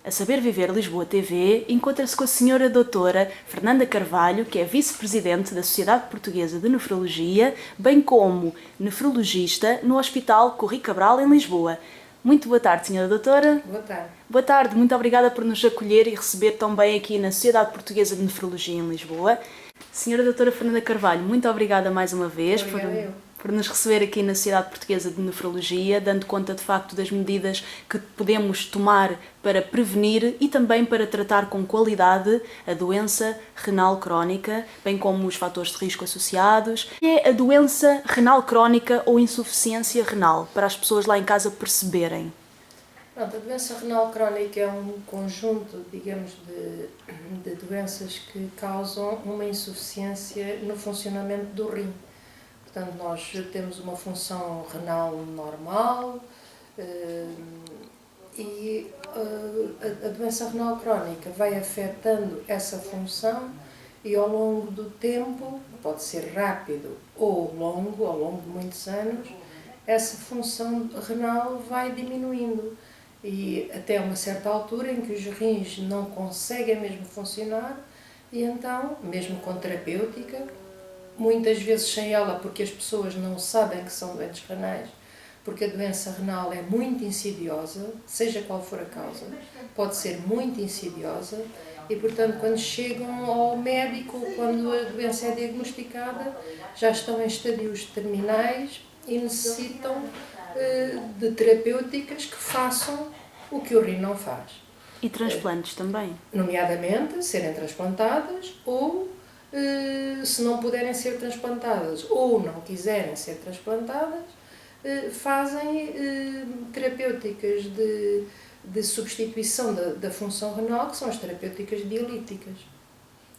A Saber Viver Lisboa TV encontra-se com a senhora doutora Fernanda Carvalho, que é vice-presidente da Sociedade Portuguesa de Nefrologia, bem como nefrologista no Hospital Corri Cabral, em Lisboa. Muito boa tarde, senhora doutora. Boa tarde. Boa tarde, muito obrigada por nos acolher e receber tão bem aqui na Sociedade Portuguesa de Nefrologia em Lisboa. Senhora doutora Fernanda Carvalho, muito obrigada mais uma vez por nos receber aqui na Sociedade Portuguesa de Nefrologia, dando conta de facto das medidas que podemos tomar para prevenir e também para tratar com qualidade a doença renal crónica, bem como os fatores de risco associados. É a doença renal crónica ou insuficiência renal, para as pessoas lá em casa perceberem. Pronto, a doença renal crónica é um conjunto, digamos, de doenças que causam uma insuficiência no funcionamento do rim. Portanto, nós temos uma função renal normal e a doença renal crónica vai afetando essa função e ao longo do tempo, pode ser rápido ou longo, ao longo de muitos anos, essa função renal vai diminuindo. E até uma certa altura em que os rins não conseguem mesmo funcionar e então, mesmo com terapêutica, muitas vezes sem ela porque as pessoas não sabem que são doentes renais, porque a doença renal é muito insidiosa, seja qual for a causa, pode ser muito insidiosa e, portanto, quando chegam ao médico, quando a doença é diagnosticada, já estão em estadios terminais e necessitam de terapêuticas que façam o que o rim não faz. E transplantes também? Nomeadamente, serem transplantadas ou, se não puderem ser transplantadas ou não quiserem ser transplantadas, fazem terapêuticas de substituição da função renal, que são as terapêuticas dialíticas,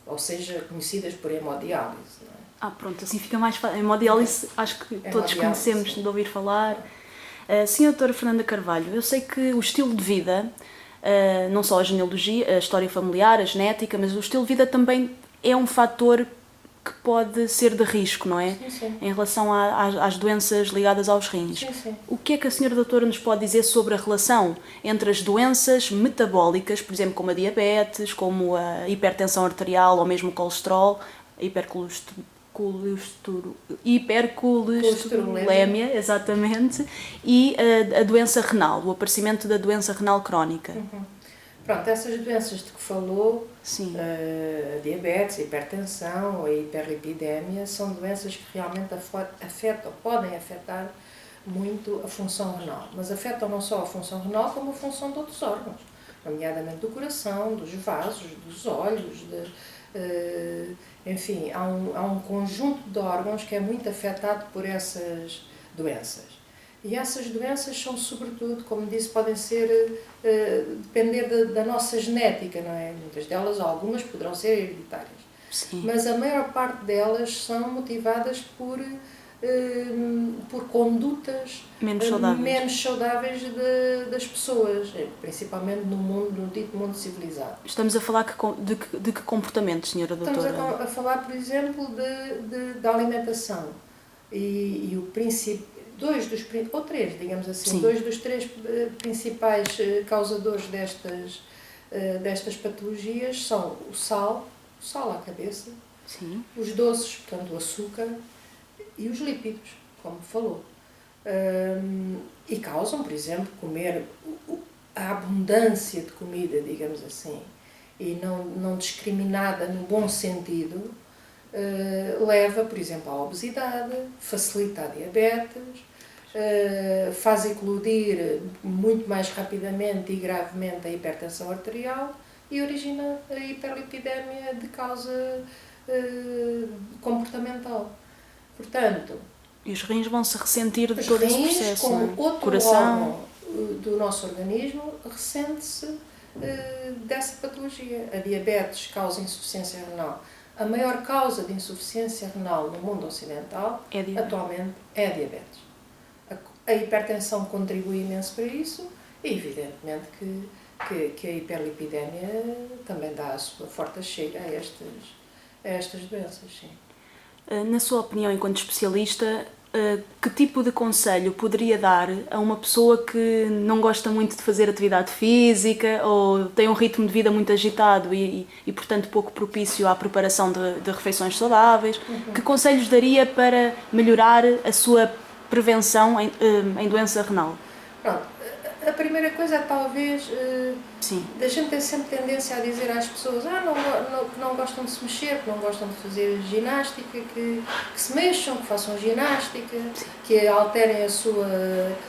ou seja, conhecidas por hemodiálise. Não é? Pronto, assim fica mais fácil. Hemodiálise, acho que todos conhecemos de ouvir falar. Senhora doutora Fernanda Carvalho, eu sei que o estilo de vida, não só a genealogia, a história familiar, a genética, mas o estilo de vida também é um fator que pode ser de risco, não é? Sim, sim. Em relação às doenças ligadas aos rins. Sim, sim. O que é que a senhora doutora nos pode dizer sobre a relação entre as doenças metabólicas, por exemplo, como a diabetes, como a hipertensão arterial ou mesmo o colesterol, a hipercolesterolemia, exatamente, e a doença renal, o aparecimento da doença renal crónica? Pronto, essas doenças de que falou, Sim. Diabetes, hipertensão, a hiperlipidemia, são doenças que realmente afetam, podem afetar muito a função renal, mas afetam não só a função renal como a função de outros órgãos, nomeadamente do coração, dos vasos, dos olhos, enfim, há um conjunto de órgãos que é muito afetado por essas doenças. E essas doenças são, sobretudo, como disse, podem ser, depender da nossa genética, não é? Muitas delas, algumas poderão ser hereditárias. Sim. Mas a maior parte delas são motivadas por condutas menos saudáveis das pessoas, principalmente no dito mundo civilizado. Estamos a falar de que comportamentos, senhora doutora? Estamos a falar, por exemplo, da alimentação e o princípio. Dois dos três principais causadores destas patologias são o sal à cabeça, Sim. os doces, portanto o açúcar, e os lípidos, como falou. E causam, por exemplo, comer a abundância de comida, digamos assim, e não discriminada no bom sentido, leva, por exemplo, à obesidade, facilita a diabetes, faz eclodir muito mais rapidamente e gravemente a hipertensão arterial e origina a hiperlipidemia de causa comportamental. Portanto, e os rins vão se ressentir de todo esse processo. Como outro coração órgão do nosso organismo, ressente-se dessa patologia. A diabetes causa insuficiência renal. A maior causa de insuficiência renal no mundo ocidental atualmente é a diabetes. A hipertensão contribui imenso para isso e, evidentemente, que a hiperlipidemia também dá a sua forte chega a estas doenças. Sim. Na sua opinião, enquanto especialista, que tipo de conselho poderia dar a uma pessoa que não gosta muito de fazer atividade física ou tem um ritmo de vida muito agitado e portanto, pouco propício à preparação de refeições saudáveis? Que conselhos daria para melhorar a sua prevenção em doença renal? Pronto, a primeira coisa é talvez Sim. a gente tem sempre tendência a dizer às pessoas que não gostam de se mexer, que não gostam de fazer ginástica, que se mexam, que façam ginástica, que alterem a sua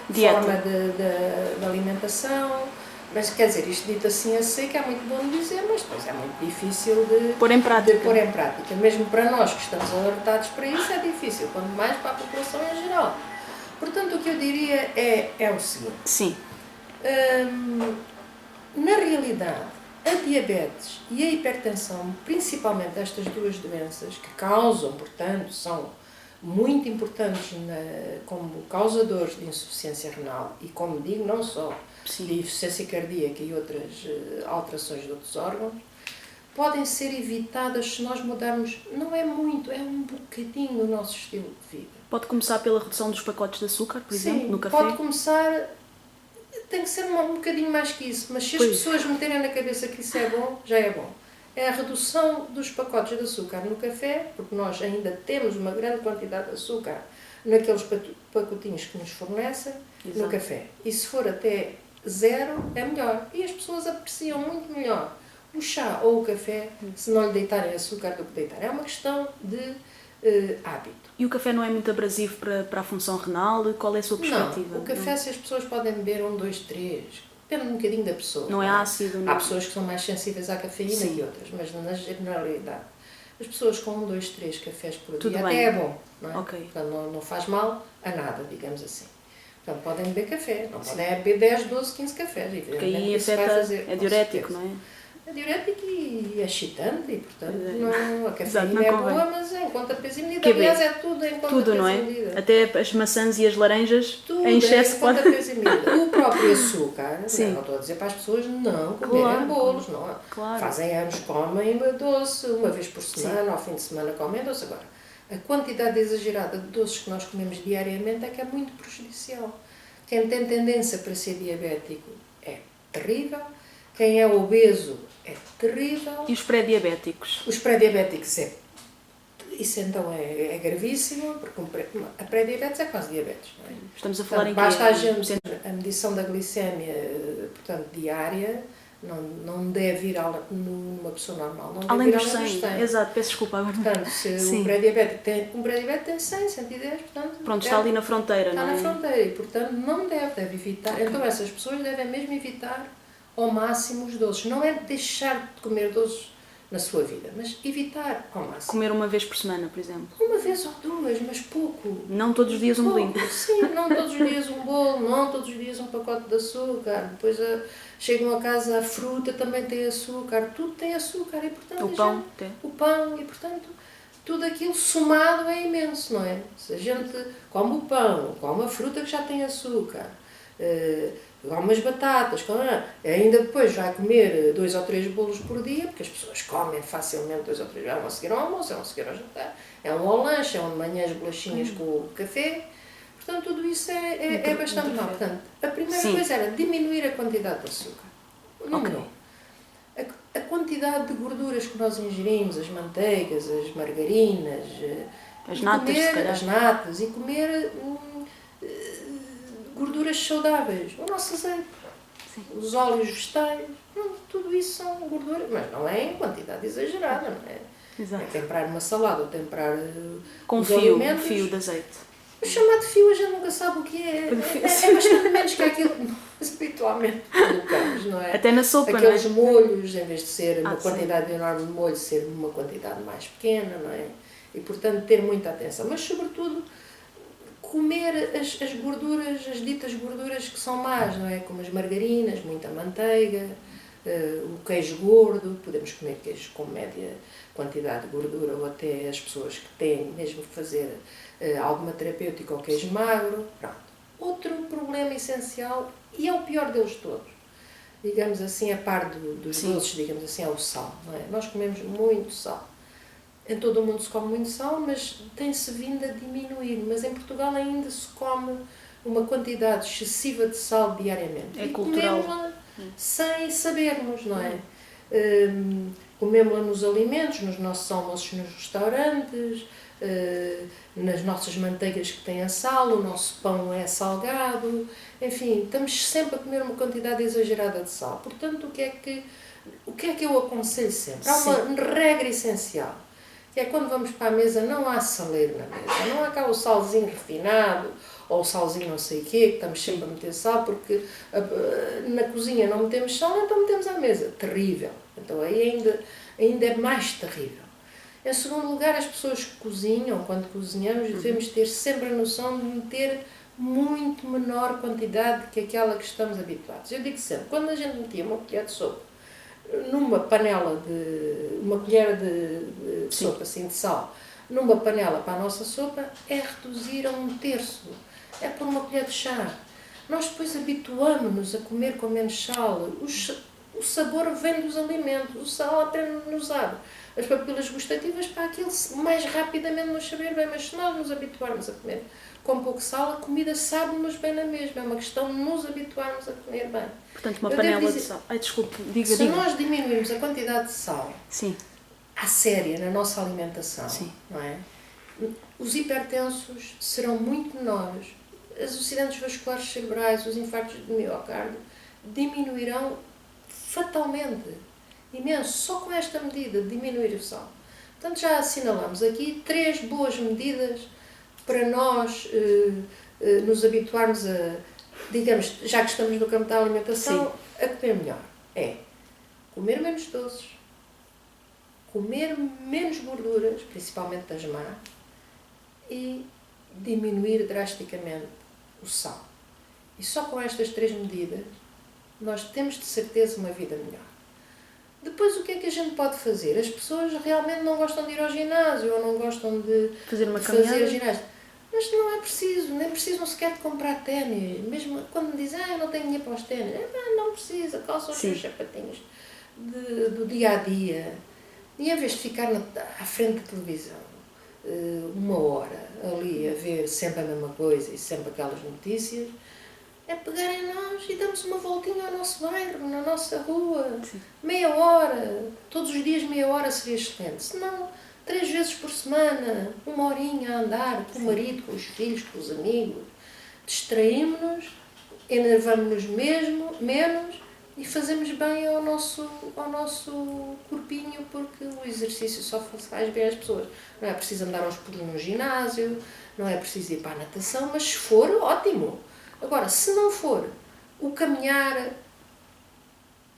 dieta, forma de alimentação. Mas quer dizer, isto dito assim a seco é muito bom de dizer, mas depois é muito difícil de pôr em prática. Mesmo para nós que estamos alertados para isso é difícil, quanto mais para a população em geral. Portanto, o que eu diria é o seguinte. Sim. Na realidade, a diabetes e a hipertensão, principalmente estas duas doenças que causam, portanto, são muito importantes como causadores de insuficiência renal e, como digo, não só Sim. de insuficiência cardíaca e outras alterações de outros órgãos, podem ser evitadas se nós mudarmos, não é muito, é um bocadinho o nosso estilo de vida. Pode começar pela redução dos pacotes de açúcar, por exemplo, no café? Pode começar, tem que ser um bocadinho mais que isso, mas se as pessoas meterem na cabeça que isso é bom, já é bom. É a redução dos pacotes de açúcar no café, porque nós ainda temos uma grande quantidade de açúcar naqueles pacotinhos que nos fornecem. Exato. No café. E se for até 0, é melhor. E as pessoas apreciam muito melhor o chá ou o café se não lhe deitarem açúcar do que deitar. É uma questão de hábito. E o café não é muito abrasivo para a função renal? Qual é a sua perspectiva? Não, o café, se as pessoas podem beber 1, 2, 3, depende um bocadinho da pessoa. Não é ácido? Não. Há pessoas que são mais sensíveis à cafeína que outras, mas na generalidade, as pessoas com 1, 2, 3 cafés por dia até é bom, não é? Okay. Portanto, não faz mal a nada, digamos assim. Portanto, podem beber café, não podem beber 10, 12, 15 cafés. Porque aí é diurético, não é? É diurético e é excitante e, portanto, não, a cafeína é boa, mas é em conta peso e medida. Aliás, é tudo em conta peso e medida. Até as maçãs e as laranjas tudo em excesso. Tudo é em conta peso e medida. O próprio açúcar, não estou a dizer para as pessoas não comerem bolos, não é? Claro. Fazem anos, comem doce, uma vez por semana, ao fim de semana comem doce. Agora, a quantidade exagerada de doces que nós comemos diariamente é que é muito prejudicial. Quem tem tendência para ser diabético é terrível. Quem é obeso é terrível. E os pré-diabéticos? Os pré-diabéticos isso então é gravíssimo, porque a pré-diabetes é quase diabetes, não é? Estamos a falar basta a medição da glicémia, portanto, diária, não deve ir numa pessoa normal. Não além deve ir dos 100, exato, peço desculpa agora. Portanto, se um pré-diabético tem 100, 110, portanto... Pronto, está ali na fronteira, não é? Está na fronteira e, portanto, não deve evitar. Okay. Então, essas pessoas devem mesmo evitar ao máximo os doces. Não é deixar de comer doces na sua vida, mas evitar ao máximo. Comer uma vez por semana, por exemplo? Uma vez ou duas, mas pouco. Não todos os dias um bolinho? Sim, não todos os dias um bolo, não todos os dias um pacote de açúcar. Depois chegam a casa, a fruta também tem açúcar, tudo tem açúcar e, portanto... O pão e, portanto, tudo aquilo somado é imenso, não é? Se a gente come o pão, come a fruta que já tem açúcar, come as batatas, ainda depois vai comer 2 ou 3 bolos por dia, porque as pessoas comem facilmente 2 ou 3, é um a seguir ao almoço, é um a seguir ao jantar, é um ao lanche, é um de manhã as bolachinhas com o café. Portanto, tudo isso é bastante mal. Portanto, a primeira coisa era diminuir a quantidade de açúcar. Número 1. A quantidade de gorduras que nós ingerimos, as manteigas, as margarinas, as natas, as natas e comer gorduras saudáveis, o nosso azeite, os óleos vegetais, tudo isso são gorduras, mas não é em quantidade exagerada, não é? Exato. É temperar uma salada ou temperar com fio de azeite. O chamado fio a gente nunca sabe o que é. É bastante menos que aquilo que nós habitualmente colocamos, não é? Até na sopa, aqueles não é? molhos, em vez de ser uma quantidade enorme de molho, ser uma quantidade mais pequena, não é? E, portanto, ter muita atenção. Mas, sobretudo, comer as gorduras, as ditas gorduras que são más, não é? Como as margarinas, muita manteiga, o queijo gordo, podemos comer queijo com média quantidade de gordura, ou até as pessoas que têm mesmo que fazer alguma terapêutica ou queijo magro. Pronto. Outro problema essencial, e é o pior deles todos, digamos assim, a par dos doces, digamos assim, é o sal, não é? Nós comemos muito sal. Em todo o mundo se come muito sal, mas tem-se vindo a diminuir. Mas em Portugal ainda se come uma quantidade excessiva de sal diariamente. É e cultural. comemos-la sem sabermos, não é? Comemos-la nos alimentos, nos nossos almoços nos restaurantes, nas nossas manteigas que têm sal, o nosso pão é salgado, enfim, estamos sempre a comer uma quantidade exagerada de sal. Portanto, o que é que eu aconselho sempre? Há uma regra essencial, que é quando vamos para a mesa não há saleiro na mesa, não há cá o salzinho refinado ou o salzinho não sei o quê, que estamos sempre a meter sal, porque na cozinha não metemos sal, então metemos à mesa. Terrível. Então aí ainda é mais terrível. Em segundo lugar, as pessoas que cozinham, quando cozinhamos, devemos ter sempre a noção de meter muito menor quantidade que aquela que estamos habituados. Eu digo sempre, quando a gente metia uma colher de sopa numa panela uma colher de sopa, assim, de sal, numa panela para a nossa sopa, é reduzir a 1/3. É pôr uma colher de chá. Nós depois habituamos-nos a comer com menos sal. O sabor vem dos alimentos. O sal apenas nos abre as papilas gustativas para aquilo mais rapidamente nos saber bem. Mas se nós nos habituarmos a comer com pouco sal, a comida sabe-nos bem na mesma. É uma questão de nos habituarmos a comer bem. Portanto, uma panela de sal. Ai, desculpe, diga. Se nós diminuirmos a quantidade de sal à séria na nossa alimentação, não é? Os hipertensos serão muito menores. Os acidentes vasculares cerebrais, os infartos de miocárdio diminuirão fatalmente, imenso, só com esta medida de diminuir o sal. Portanto, já assinalamos aqui 3 boas medidas para nós nos habituarmos a, digamos, já que estamos no campo da alimentação, a comer melhor. É comer menos doces, comer menos gorduras, principalmente das más, e diminuir drasticamente o sal. E só com estas 3 medidas nós temos de certeza uma vida melhor. Depois, o que é que a gente pode fazer? As pessoas realmente não gostam de ir ao ginásio ou não gostam de fazer ginásio. Mas não é preciso, nem precisam sequer de comprar ténis. Mesmo quando me dizem, eu não tenho dinheiro para os ténis, não precisa, calça os seus sapatinhos do dia a dia. E em vez de ficar à frente da televisão 1 hora ali a ver sempre a mesma coisa e sempre aquelas notícias, é pegar em nós e damos uma voltinha ao nosso bairro, na nossa rua, meia hora, todos os dias meia hora seria excelente. Se não, 3 vezes por semana, 1 horinha a andar com o marido, com os filhos, com os amigos, distraímos-nos, enervamos-nos menos e fazemos bem ao nosso corpinho, porque o exercício só faz bem às pessoas. Não é preciso andar aos pulos no ginásio, não é preciso ir para a natação, mas se for, ótimo. Agora, se não for, o caminhar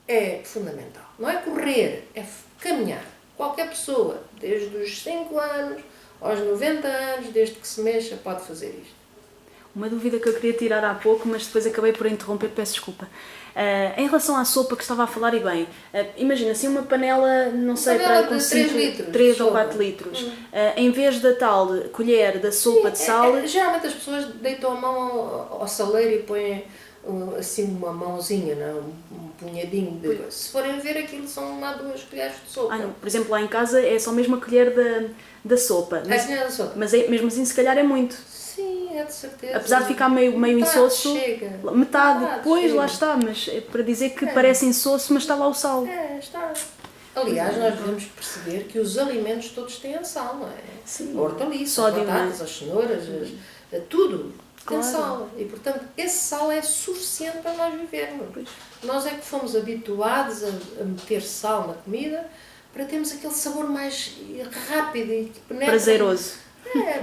é fundamental. Não é correr, é caminhar. Qualquer pessoa, desde os 5 anos aos 90 anos, desde que se mexa, pode fazer isto. Uma dúvida que eu queria tirar há pouco, mas depois acabei por interromper, peço desculpa. Em relação à sopa que estava a falar, e bem, imagina assim uma panela, não sei, para com 3 ou 4 litros. Em vez da tal colher da sopa de sal... Geralmente as pessoas deitam a mão ao saleiro e põem assim uma mãozinha, um punhadinho de coisa. Se forem ver, aquilo são 1 a 2 colheres de sopa. Não. Por exemplo, lá em casa é só mesmo a colher da sopa. Mas mesmo assim, se calhar é muito. Sim, é de certeza. Apesar de ficar meio insosso, metade depois chega. Lá está, mas é para dizer que parece insosso, mas está lá o sal. Está. Aliás, nós devemos perceber que os alimentos todos têm sal, não é? Sim. Hortaliças, as batatas, as cenouras, tudo tem sal. E, portanto, esse sal é suficiente para nós vivermos. Nós é que fomos habituados a meter sal na comida para termos aquele sabor mais rápido e que penetra. Prazeroso.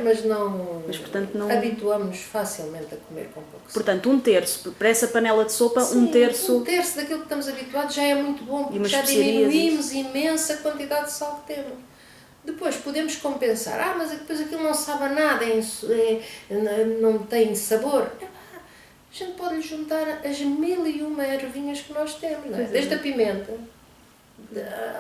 Mas portanto, não habituamos-nos facilmente a comer com pouco sal. Portanto, 1/3 para essa panela de sopa, Sim, 1/3 daquilo que estamos habituados já é muito bom, porque já diminuímos imensa quantidade de sal que temos. Depois podemos compensar, mas depois aquilo não sabe a nada, não tem sabor. A gente pode juntar as 1001 ervinhas que nós temos, não é? Desde a pimenta,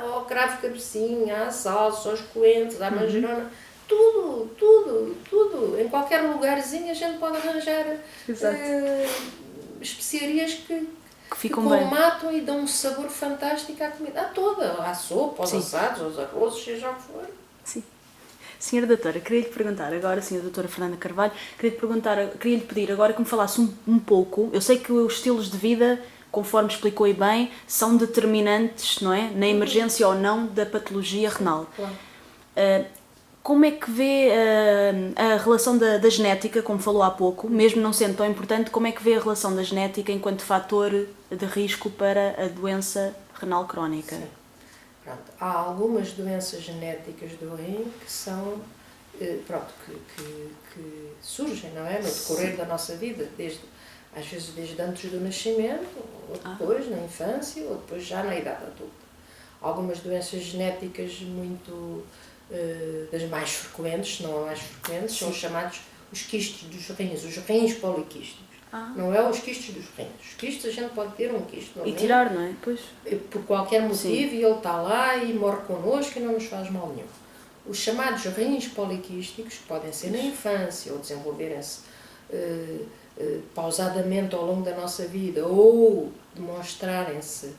ao cravo cabecinha, à salsa, aos coentros, à manjerona. Tudo. Em qualquer lugarzinho a gente pode arranjar especiarias que ficam bem. Colmatam e dão um sabor fantástico à comida. À toda, à sopa, aos assados, aos arrozes, seja o que for. Sim. Senhora Doutora, queria-lhe perguntar agora, Senhora Doutora Fernanda Carvalho, queria-lhe pedir agora que me falasse um pouco, eu sei que os estilos de vida, conforme explicou aí bem, são determinantes, não é? Na emergência ou não da patologia renal. Claro. Como é que vê a relação da genética, como falou há pouco, mesmo não sendo tão importante, como é que vê a relação da genética enquanto fator de risco para a doença renal crónica? Sim. Pronto, há algumas doenças genéticas do rim que são, que surgem, não é? No decorrer da nossa vida, às vezes desde antes do nascimento, ou depois na infância, ou depois já na idade adulta. Algumas doenças genéticas muito, das mais frequentes, se não as mais frequentes, são os chamados os quistes dos rins, os rins poliquísticos. Não é os quistes dos rins. Os quistes a gente pode ter um quiste no rim. E tirar, não é? Pois. Por qualquer motivo. Sim. E ele está lá e morre connosco e não nos faz mal nenhum. Os chamados rins poliquísticos, que podem ser na infância ou desenvolverem-se pausadamente ao longo da nossa vida ou demonstrarem-se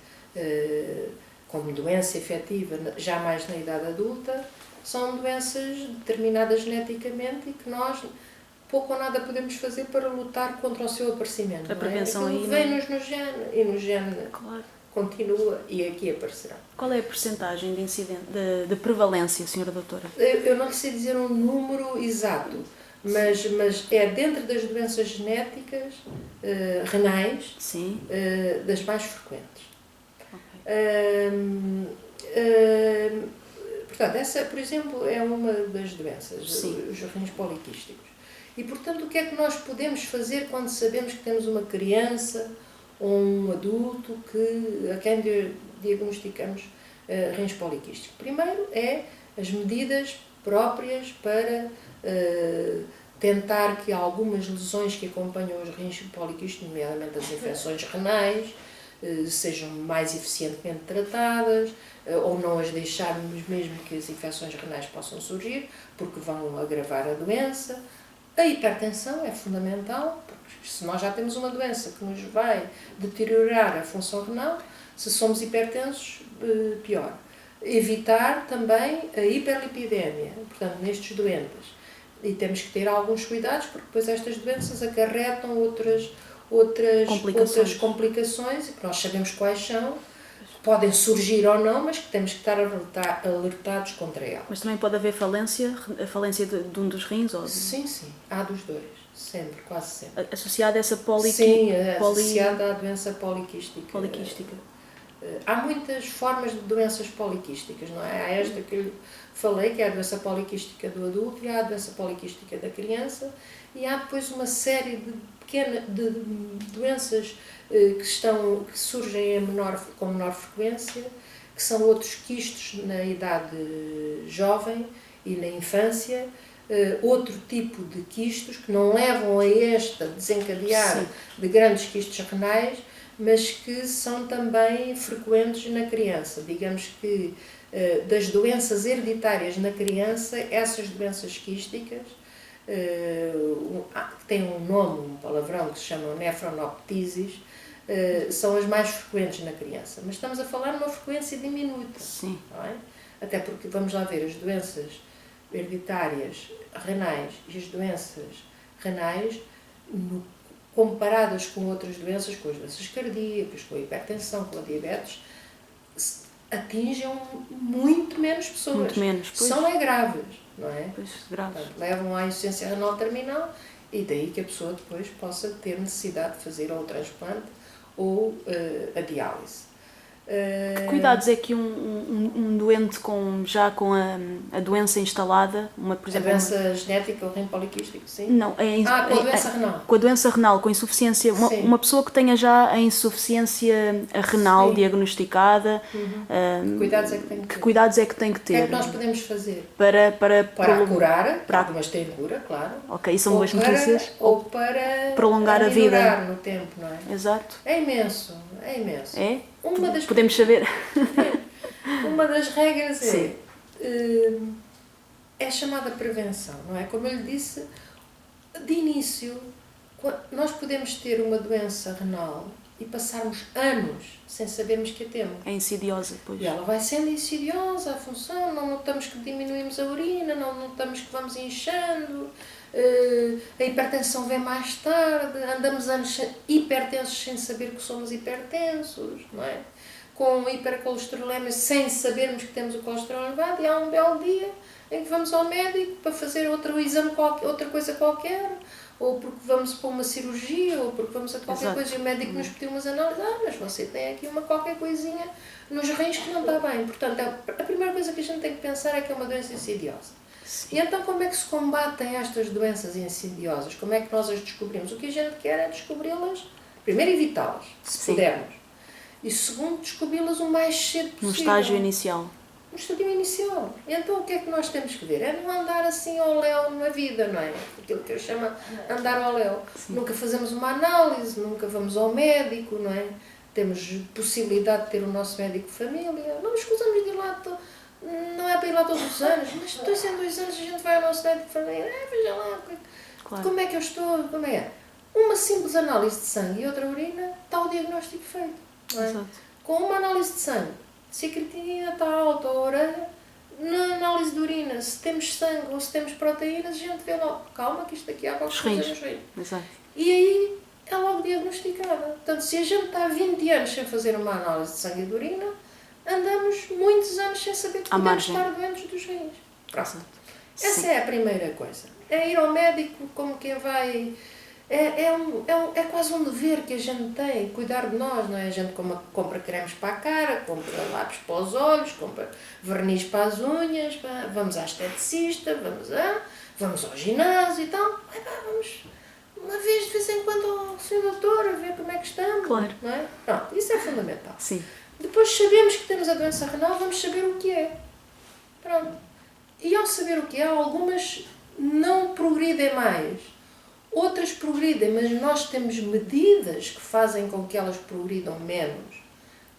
como doença efetiva já mais na idade adulta, são doenças determinadas geneticamente e que nós pouco ou nada podemos fazer para lutar contra o seu aparecimento. A prevenção aí vem-nos no gene e no gene claro. Continua e aqui aparecerá. Qual é a percentagem de incidente, de prevalência, Senhora Doutora? Eu não lhe sei dizer um número exato, mas é dentro das doenças genéticas renais das mais frequentes. Okay. Portanto, essa, por exemplo, é uma das doenças, os rins poliquísticos. E, portanto, o que é que nós podemos fazer quando sabemos que temos uma criança ou um adulto a quem diagnosticamos rins poliquísticos? Primeiro é as medidas próprias para tentar que algumas lesões que acompanham os rins poliquísticos, nomeadamente as infecções renais, sejam mais eficientemente tratadas, ou não as deixarmos mesmo que as infecções renais possam surgir, porque vão agravar a doença. A hipertensão é fundamental, porque se nós já temos uma doença que nos vai deteriorar a função renal, se somos hipertensos, pior. Evitar também a hiperlipidemia, portanto, nestes doentes. E temos que ter alguns cuidados, porque depois estas doenças acarretam outras complicações, e que nós sabemos quais são, podem surgir ou não, mas que temos que estar alertados contra elas. Mas também pode haver a falência de um dos rins? Ou... Sim, há dos dois, sempre, quase sempre. Associada a essa associada à doença poliquística. Há muitas formas de doenças poliquísticas, não é? Há esta que eu falei, que é a doença poliquística do adulto, e há a doença poliquística da criança, e há depois uma série de doenças que surgem com menor frequência, que são outros quistos na idade jovem e na infância, outro tipo de quistos que não levam a desencadear de grandes quistos renais, mas que são também frequentes na criança. Digamos que das doenças hereditárias na criança, essas doenças quísticas, que têm um nome, um palavrão, que se chamam nefronoptises, são as mais frequentes na criança. Mas estamos a falar numa frequência diminuta. Sim. Não é? Até porque, vamos lá ver, as doenças hereditárias renais e as doenças renais, comparadas com outras doenças, com as doenças cardíacas, com a hipertensão, com a diabetes, atingem muito menos pessoas. Muito menos, pois. São graves, não é? Pois, graves. Portanto, levam à insuficiência renal terminal e daí que a pessoa depois possa ter necessidade de fazer ou o transplante ou a diálise. Que cuidados é que um doente já com a doença instalada, por exemplo... A doença genética, o rim poliquístico, sim? Não, com a doença renal. Com a doença renal, com insuficiência... Uma pessoa que tenha já a insuficiência renal diagnosticada... Que cuidados é que tem que ter? O que é que nós podemos fazer? Para curar, algumas têm cura, claro. Ok, isso são boas notícias. Ou para prolongar a vida. No tempo, não é? Exato. É imenso. É? Podemos saber. Uma das regras é chamada prevenção, não é? Como eu lhe disse, de início, nós podemos ter uma doença renal e passarmos anos sem sabermos que a temos. É insidiosa, pois. E ela vai sendo insidiosa, a função, não notamos que diminuímos a urina, não notamos que vamos inchando, a hipertensão vem mais tarde, andamos anos hipertensos sem saber que somos hipertensos, não é? Com hipercolesterolemia sem sabermos que temos o colesterol elevado, e há um belo dia em que vamos ao médico para fazer outro exame, outra coisa qualquer, ou porque vamos para uma cirurgia, ou porque vamos a qualquer coisa, e o médico nos pediu umas análises, mas você tem aqui qualquer coisinha nos rins que não está bem. Portanto, a primeira coisa que a gente tem que pensar é que é uma doença insidiosa. Sim. E então como é que se combatem estas doenças insidiosas? Como é que nós as descobrimos? O que a gente quer é descobri-las, primeiro evitá-las, se pudermos. E segundo, descobri-las o mais cedo possível. No estágio inicial. No estágio inicial. Então o que é que nós temos que ver? É não andar assim ao léu na vida, não é? Aquilo que eu chamo andar ao léu. Nunca fazemos uma análise, nunca vamos ao médico, não é? Temos possibilidade de ter o nosso médico de família. Não nos escusamos de ir lá, não é para ir lá todos os anos, mas de 2 em 2 anos a gente vai ao nosso médico de família. Veja lá, claro. Como é que eu estou, como é? Uma simples análise de sangue e outra urina, está o diagnóstico feito. Não é? Exato. Com uma análise de sangue, se a creatinina está alta ou a orelha, na análise de urina, se temos sangue ou se temos proteínas, a gente vê logo, calma que isto aqui há qualquer coisa nos rins. Exato. E aí é logo diagnosticada. Portanto, se a gente está há 20 anos sem fazer uma análise de sangue e de urina, andamos muitos anos sem saber que podemos estar doentes dos rins. Pronto. Essa é a primeira coisa. É ir ao médico como quem vai... É quase um dever que a gente tem, cuidar de nós, não é? A gente compra cremes para a cara, compra lápis para os olhos, compra verniz para as unhas, vamos à esteticista, vamos ao ginásio e tal. Vamos uma vez de vez em quando ao senhor doutor a ver como é que estamos. Claro. Não é? Pronto, isso é fundamental. Sim. Depois sabemos que temos a doença renal, vamos saber o que é. Pronto. E ao saber o que é, algumas não progridem mais. Outras progridem, mas nós temos medidas que fazem com que elas progridam menos.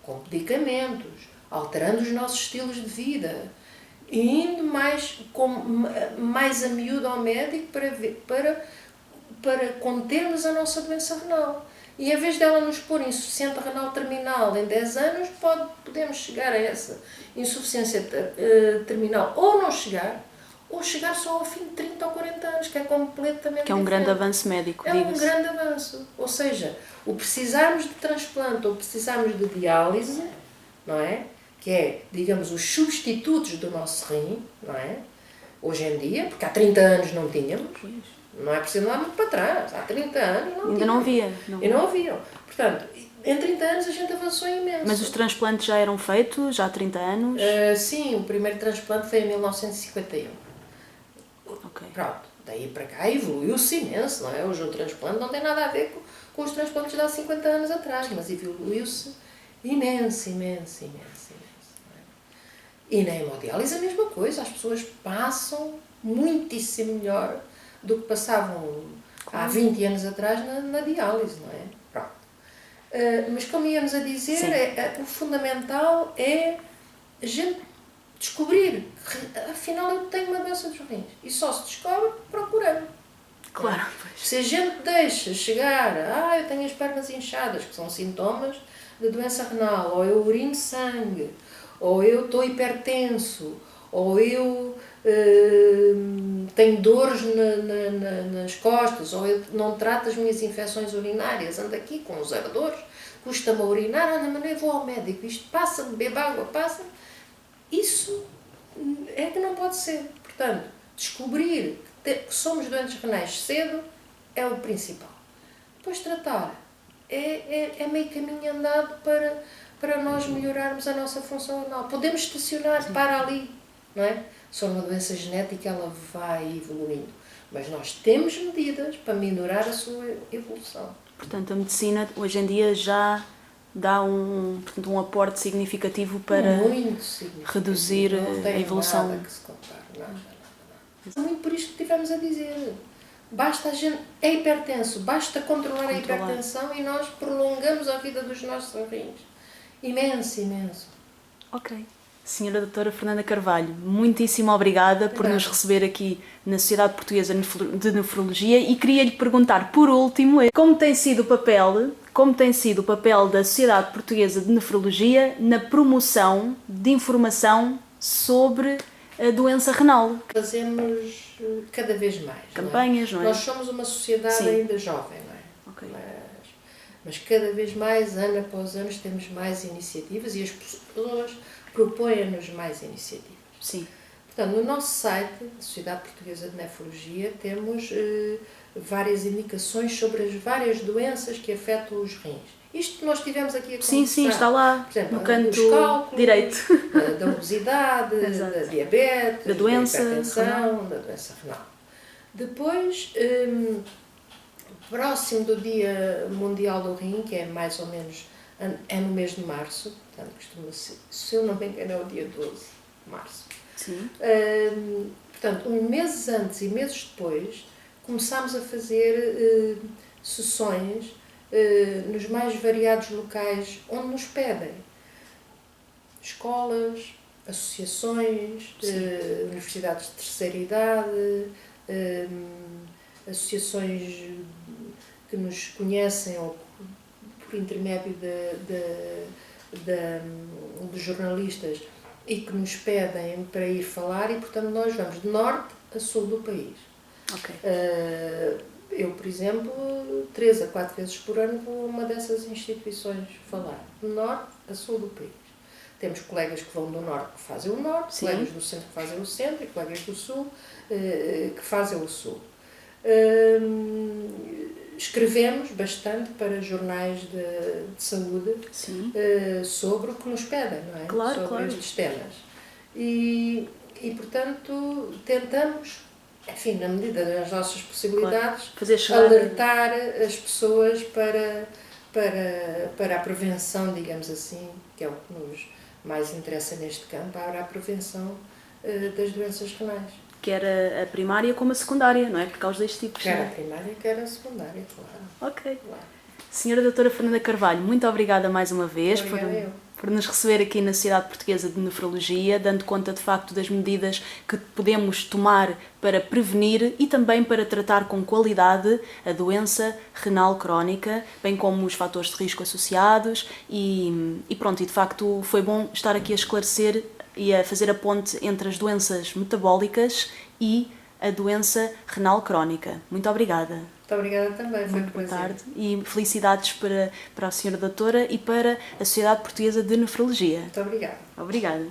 Com medicamentos, alterando os nossos estilos de vida, e indo mais a miúdo ao médico para contermos a nossa doença renal. E em vez dela nos pôr insuficiência renal terminal em 10 anos, podemos chegar a essa insuficiência terminal ou não chegar, ou chegar só ao fim de 30 ou 40 anos, que é completamente Que é um grande avanço médico, é um grande avanço. Ou seja, o precisarmos de transplante ou precisarmos de diálise, não é? Que é, digamos, os substitutos do nosso rim, não é? Hoje em dia, porque há 30 anos não tínhamos, não é preciso lá muito para trás, há 30 anos não ainda não havia. E não haviam. Portanto, em 30 anos a gente avançou imenso. Mas os transplantes já eram feitos, já há 30 anos? Sim, o primeiro transplante foi em 1951. Okay. Pronto, daí para cá evoluiu-se imenso, não é? Hoje o transplante não tem nada a ver com os transplantes de há 50 anos atrás, mas evoluiu-se imenso. Não é? E na hemodiálise a mesma coisa, as pessoas passam muitíssimo melhor do que passavam há 20 anos atrás na diálise, não é? Pronto. Mas como íamos a dizer, o fundamental é a gente descobrir que afinal eu tenho uma doença dos rins. E só se descobre procurando. Claro. Se a gente deixa chegar eu tenho as pernas inchadas, que são sintomas de doença renal, ou eu urino sangue, ou eu estou hipertenso, ou eu tenho dores nas costas, ou eu não trato as minhas infecções urinárias, ando aqui com os ardores, custa-me a urinar, mas eu vou ao médico, isto passa-me, bebo água, passa. Isso é que não pode ser. Portanto, descobrir que somos doentes renais cedo é o principal. Depois tratar é meio caminho andado para nós melhorarmos a nossa função renal. Podemos estacionar para ali, não é? Se for uma doença genética, ela vai evoluindo. Mas nós temos medidas para minorar a sua evolução. Portanto, a medicina hoje em dia já dá um aporte significativo para reduzir a evolução. Nada que se compare, nada. Muito por isto que estivemos a dizer. Basta a gente, é hipertenso, basta controlar a hipertensão e nós prolongamos a vida dos nossos rins. Imenso. Ok. Senhora Doutora Fernanda Carvalho, muitíssimo obrigada por nos receber aqui na Sociedade Portuguesa de Nefrologia e queria-lhe perguntar, por último, como tem sido o papel como tem sido o papel da Sociedade Portuguesa de Nefrologia na promoção de informação sobre a doença renal. Fazemos cada vez mais. Campanhas, não é? Nós somos uma sociedade Sim. ainda jovem, não é? Ok. Mas cada vez mais, ano após ano, temos mais iniciativas e as pessoas propõem-nos mais iniciativas. Sim. Portanto, no nosso site, Sociedade Portuguesa de Nefrologia, temos várias indicações sobre as várias doenças que afetam os rins. Isto nós tivemos aqui a conversar. Sim, sim, está lá, por exemplo, no canto dos cálculos, direito. Da obesidade, Exato. da diabetes, Da doença da hipertensão, renal. da doença renal. Depois, próximo do Dia Mundial do Rim, que é mais ou menos no mês de março, portanto, costuma ser, se eu não me engano, é o dia 12 de março. Sim. Portanto, meses antes e meses depois, começámos a fazer sessões nos mais variados locais onde nos pedem. Escolas, associações, universidades de terceira idade, associações que nos conhecem ou por intermédio dos jornalistas e que nos pedem para ir falar e, portanto, nós vamos de norte a sul do país. Ok. Eu, por exemplo, 3 a 4 vezes por ano vou a uma dessas instituições falar, de norte a sul do país. Temos colegas que vão do norte que fazem o norte, Sim. colegas do centro que fazem o centro e colegas do sul que fazem o sul. Escrevemos bastante para jornais de saúde sobre o que nos pedem, não é? Claro, sobre claro. estes temas. E, portanto, tentamos, enfim, na medida das nossas possibilidades, fazer chegar alertar as pessoas para a prevenção, digamos assim, que é o que nos mais interessa neste campo, para a prevenção das doenças renais. Quer a primária como a secundária, não é? Por causa destes tipos. Quer a primária, quer a secundária, claro. Ok. Claro. Senhora Doutora Fernanda Carvalho, muito obrigada mais uma vez Obrigada por nos receber aqui na Sociedade Portuguesa de Nefrologia, dando conta de facto das medidas que podemos tomar para prevenir e também para tratar com qualidade a doença renal crónica, bem como os fatores de risco associados e pronto, e de facto foi bom estar aqui a esclarecer e a fazer a ponte entre as doenças metabólicas e a doença renal crónica. Muito obrigada. Muito obrigada também, foi um Boa prazer. tarde e felicidades para a senhora doutora e para a Sociedade Portuguesa de Nefrologia. Muito obrigada. Obrigada.